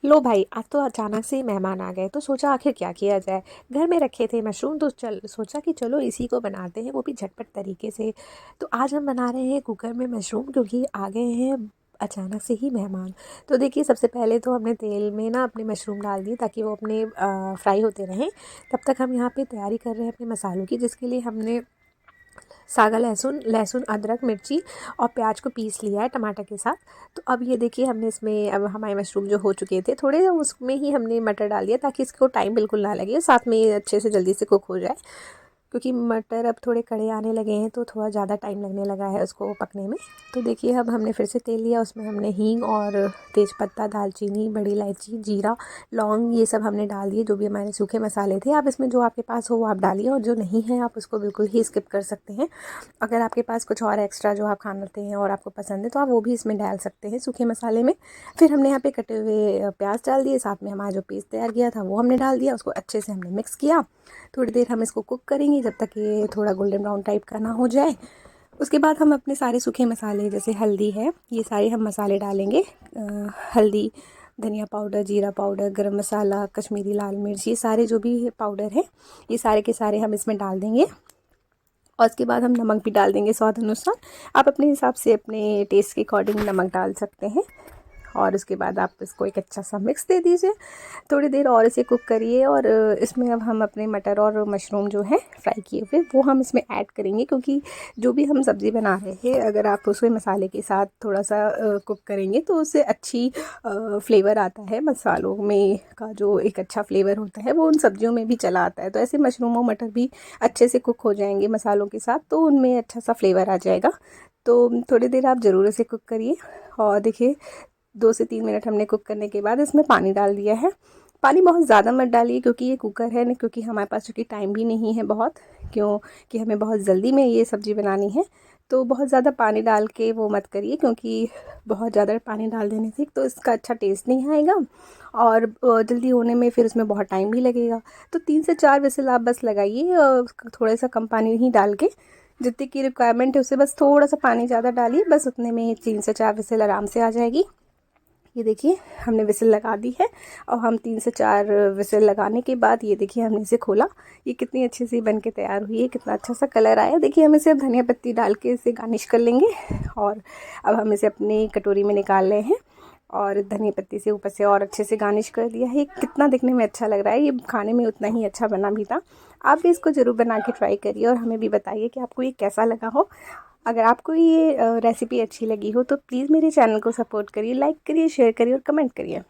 लो भाई, आज तो अचानक से ही मेहमान आ गए तो सोचा आखिर क्या किया जाए। घर में रखे थे मशरूम तो चल सोचा कि चलो इसी को बनाते हैं, वो भी झटपट तरीके से। तो आज हम बना रहे हैं कुकर में मशरूम, क्योंकि आ गए हैं अचानक से ही मेहमान। तो देखिए, सबसे पहले तो हमने तेल में ना अपने मशरूम डाल दिए ताकि वो अपने फ्राई होते रहें। तब तक हम यहाँ पे तैयारी कर रहे हैं अपने मसालों की, जिसके लिए हमने सागा लहसुन लहसुन अदरक मिर्ची और प्याज को पीस लिया है टमाटर के साथ। तो अब ये देखिए, हमने इसमें अब हमारे मशरूम जो हो चुके थे थोड़े, उसमें ही हमने मटर डाल दिया ताकि इसको टाइम बिल्कुल ना लगे, साथ में ये अच्छे से जल्दी से कुक हो जाए। क्योंकि मटर अब थोड़े कड़े आने लगे हैं तो थोड़ा ज़्यादा टाइम लगने लगा है उसको पकने में। तो देखिए, अब हमने फिर से तेल लिया, उसमें हमने हींग और तेज़पत्ता, दालचीनी, बड़ी इलायची, जीरा, लौंग, ये सब हमने डाल दिए। जो भी हमारे सूखे मसाले थे, आप इसमें जो आपके पास हो वो आप डालिए, और जो नहीं है आप उसको बिल्कुल ही स्किप कर सकते हैं। अगर आपके पास कुछ और एक्स्ट्रा जो आप खाते हैं और आपको पसंद है तो आप वो भी इसमें डाल सकते हैं सूखे मसाले में। फिर हमने यहाँ पे कटे हुए प्याज डाल दिए, साथ में हमारा जो पेस्ट तैयार किया था वो हमने डाल दिया। उसको अच्छे से हमने मिक्स किया। थोड़ी देर हम इसको कुक करेंगे जब तक ये थोड़ा गोल्डन ब्राउन टाइप का ना हो जाए। उसके बाद हम अपने सारे सूखे मसाले, जैसे हल्दी है, ये सारे हम मसाले डालेंगे। हल्दी, धनिया पाउडर, जीरा पाउडर, गरम मसाला, कश्मीरी लाल मिर्च, ये सारे जो भी पाउडर हैं ये सारे के सारे हम इसमें डाल देंगे। और उसके बाद हम नमक भी डाल देंगे स्वाद अनुसार। आप अपने हिसाब से अपने टेस्ट के अकॉर्डिंग नमक डाल सकते हैं। और उसके बाद आप इसको एक अच्छा सा मिक्स दे दीजिए। थोड़ी देर और इसे कुक करिए, और इसमें अब हम अपने मटर और मशरूम जो है फ्राई किए हुए वो हम इसमें ऐड करेंगे। क्योंकि जो भी हम सब्ज़ी बना रहे हैं, अगर आप उसमें मसाले के साथ थोड़ा सा कुक करेंगे तो उससे अच्छी फ्लेवर आता है। मसालों में का जो एक अच्छा फ्लेवर होता है वो उन सब्जियों में भी चला आता है। तो ऐसे मशरूम और मटर भी अच्छे से कुक हो जाएंगे मसालों के साथ, तो उनमें अच्छा सा फ्लेवर आ जाएगा। तो थोड़ी देर आप ज़रूर इसे कुक करिए। और देखिए, 2 से 3 मिनट हमने कुक करने के बाद इसमें पानी डाल दिया है। पानी बहुत ज़्यादा मत डालिए, क्योंकि ये कुकर है ना, क्योंकि हमारे पास चूँकि टाइम भी नहीं है बहुत, क्योंकि हमें बहुत जल्दी में ये सब्ज़ी बनानी है। तो बहुत ज़्यादा पानी डाल के वो मत करिए, क्योंकि बहुत ज़्यादा पानी डाल देने से तो इसका अच्छा टेस्ट नहीं आएगा, और जल्दी होने में फिर उसमें बहुत टाइम भी लगेगा। तो 3 से 4 विसल आप बस लगाइए, थोड़ा सा कम पानी ही डाल के। जितनी की रिक्वायरमेंट है उससे बस थोड़ा सा पानी ज़्यादा डालिए, बस उतने में 3 से 4 विसल आराम से आ जाएगी। ये देखिए, हमने विसल लगा दी है, और हम 3 से 4 विसल लगाने के बाद ये देखिए हमने इसे खोला। ये कितनी अच्छी सी बन के तैयार हुई है, कितना अच्छा सा कलर आया। देखिए, हम इसे अब धनिया पत्ती डाल के इसे गार्निश कर लेंगे। और अब हम इसे अपनी कटोरी में निकाल रहे हैं, और धनिया पत्ती से ऊपर से और अच्छे से गार्निश कर दिया है। कितना दिखने में अच्छा लग रहा है, ये खाने में उतना ही अच्छा बना भी था। आप भी इसको ज़रूर बना के ट्राई करिए, और हमें भी बताइए कि आपको ये कैसा लगा हो। अगर आपको ये रेसिपी अच्छी लगी हो तो प्लीज़ मेरे चैनल को सपोर्ट करिए, लाइक करिए, शेयर करिए और कमेंट करिए।